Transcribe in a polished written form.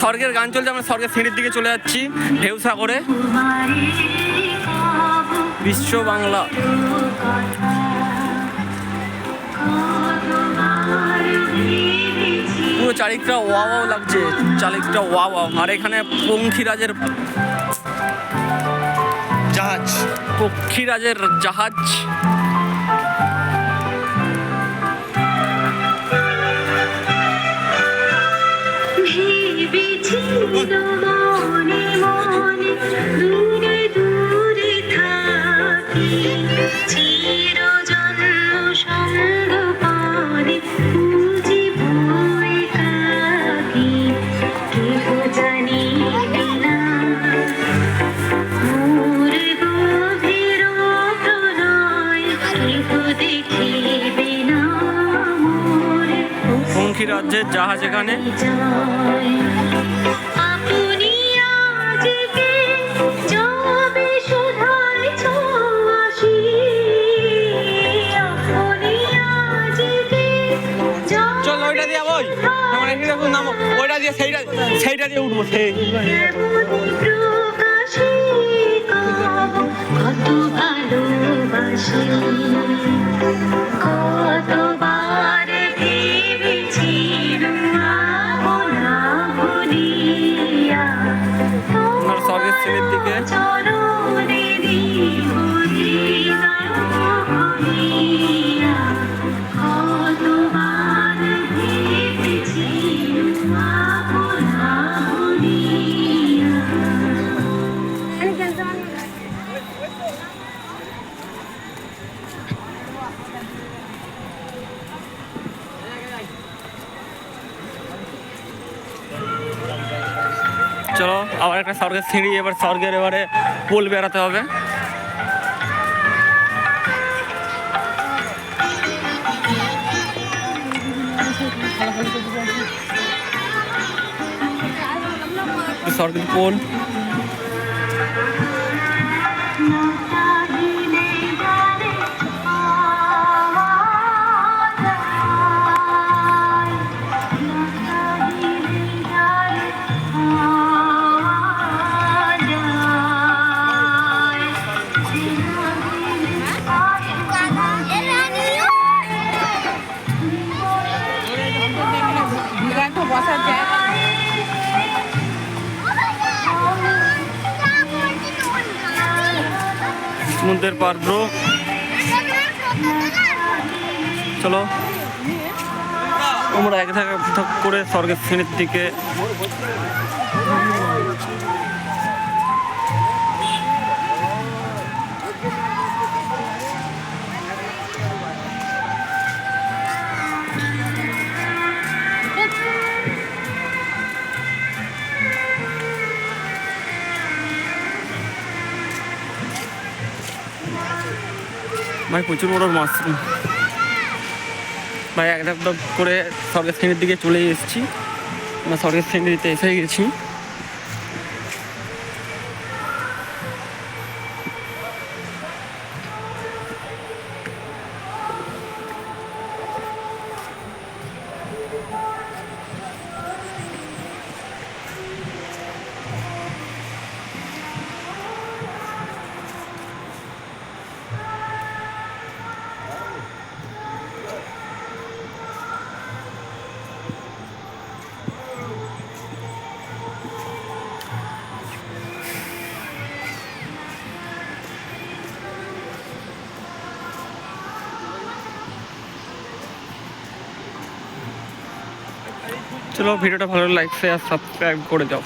স্বর্গের গান চলছে, আমরা স্বর্গের সিঁড়ির দিকে চলে যাচ্ছি ঢেউ সাগরে। বিশ্ব বাংলা পুরো চারিদিকটা ওয়া ওয়াও লাগছে, চারিদিকটা ওয়া ওয়াও। আর এখানে পঙ্খিরাজের জাহাজ, পক্ষীরাজের জাহাজ। পঙ্খিরাজের জাহাজ এখানে। চলো ওইটা দিয়ে ওই নামো, ওইটা দিয়ে সেইটা দিয়ে উঠবো। স্বর্গের সিঁড়ির দিকে চলো আবার একটা স্বর্গের সিঁড়ি, এবার স্বর্গের এবারে পুল বেড়াতে হবে। স্বর্গের পুল সমুদ্রের পার ব্রো। চলো আমরা এক ধাক করে স্বর্গের সিঁড়ির দিকে। ভাই প্রচুর বড় মাশরুম ভাই। এক ধাপ করে স্বর্গের সিঁড়ির দিকে চলে এসেছি, আমরা স্বর্গের সিঁড়িতে এসে গেছি। চলো ভিডিওটা ভালো লাইক শেয়ার সাবস্ক্রাইব করে দাও।